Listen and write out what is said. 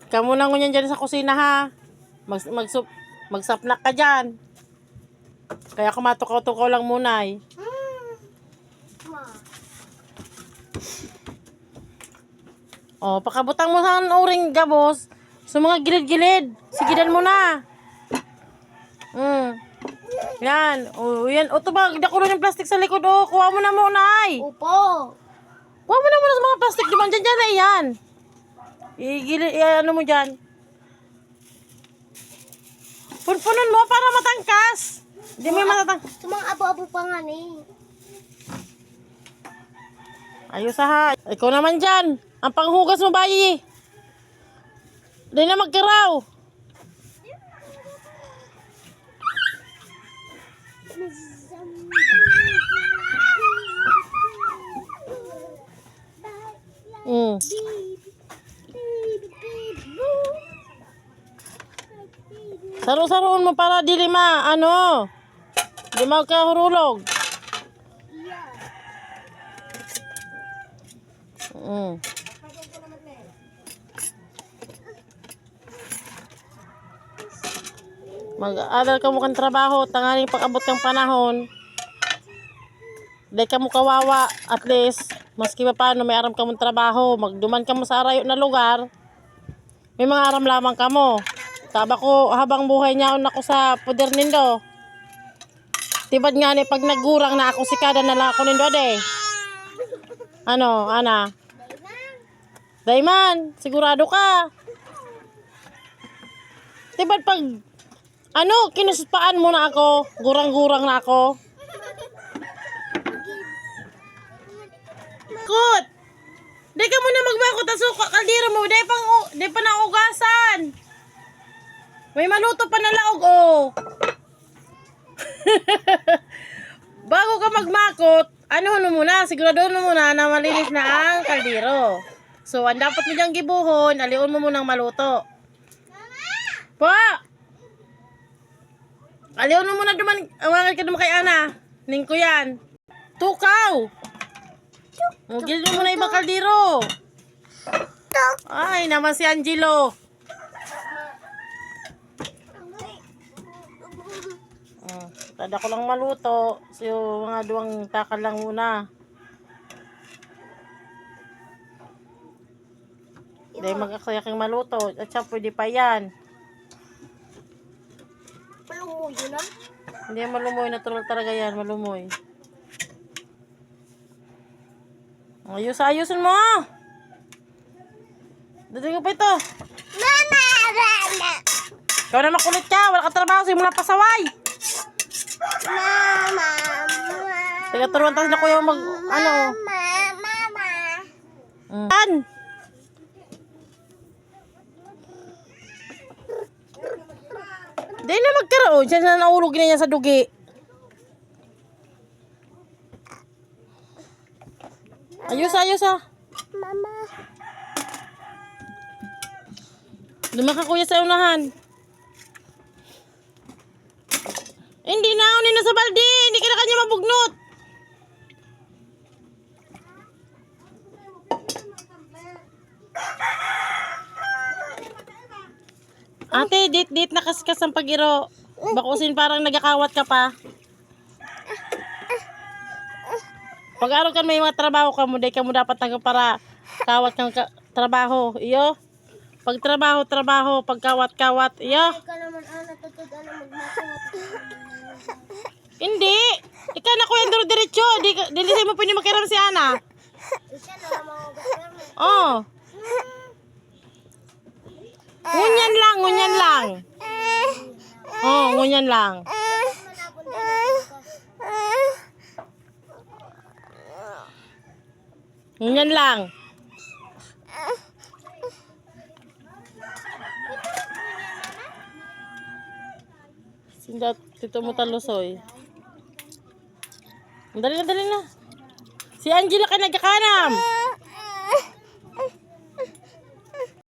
Ikaw muna ngunyan dyan sa kusina ha. Magsapnak ka dyan. Kaya kumatukaw-tukaw lang muna eh. O, pakabutang mo sa uring gabos. Sa mga gilid-gilid. Sigidan mo na. Yan. O, yan. O, ito ba? Dakulo yung plastic sa likod. O, kuha mo na muna ay. Opo. Kuha mo na muna sa mga plastic. Diba dyan na yan. Ano mo dyan. Punpunan mo para matangkas. Hindi mo matatangkas. Sa mga abo-abo pa nga ni. Ayos ha. Ikaw naman dyan. Ang panghugas mo bayi. Hindi na magkaraw. Saro-saroon mo para dili di magkahurulog. Mag-aral ka mo kang trabaho, tanganing pag-abot kang panahon. Dahil ka mo kawawa, at least, maski pa paano may aram ka mong trabaho, magduman ka mo sa arayo na lugar, may mga aram lamang ka mo. Taba ko, habang buhay niya ako sa puder nindo. Tibad nga ni, pag nagurang na ako sikada na lang ako nindo, ade. Ano, ana? Dayman, sigurado ka. Tibad pag, kinuspaan mo na ako, gurang-gurang na ako. Kut! Di ka muna magbakot ang suka, kaldero mo, di pa naugasan. May maluto pa na laog, oh. Bago ka magmakot, sigurado mo muna na malinis na ang kaldero. So, ang dapat mo diyang gibuhon, aliun mo munang maluto. Pa! Aliun mo muna duman, awangan ka duman kay Ana. Ningko yan. Tukaw! Gilid mo muna ibang kaldero. Ay, naman si Angelo. Tada ko lang maluto. So, mga duwang takal lang muna. Dahil mag-aksaya kang maluto. At siya pwede pa yan. Malumoy yun ah. Hindi yan malumoy. Natural talaga yan. Malumoy. Ayusin mo. Dadali ko pa ito. Mama! Ikaw na makulit ka. Wala ka trabaho. Simula pasaway. Mama! Taga turuan tayo na kuya Mama! Dahil na magkaroon. Siya na naulog na niya sa dugi. Ayos ah. Mama! Lumaka kuya sa unahan. Hindi na, unin na sa balde. Hindi ka na kanya mabugnot. Ate, date na kaskas ang pag-iro. Bakusin parang nagakawat ka pa. Pag-araw ka may mga trabaho ka mo, ka mo dapat para kawat kang trabaho. Iyo. Pag trabaho, pag kawat, iyo. Ikaw naman, natutod, magmakot. Hindi. Ikaw na kuya, diretso. Dili sa'yo mo pwede makiram si Ana. Siya na lang mga gasper. Oh. Ngunyan lang. Oh, ngunyan lang. Ngunyan lang. Sindat, tito mo talusoy. Dali na. Si Angela ka nagkakanam.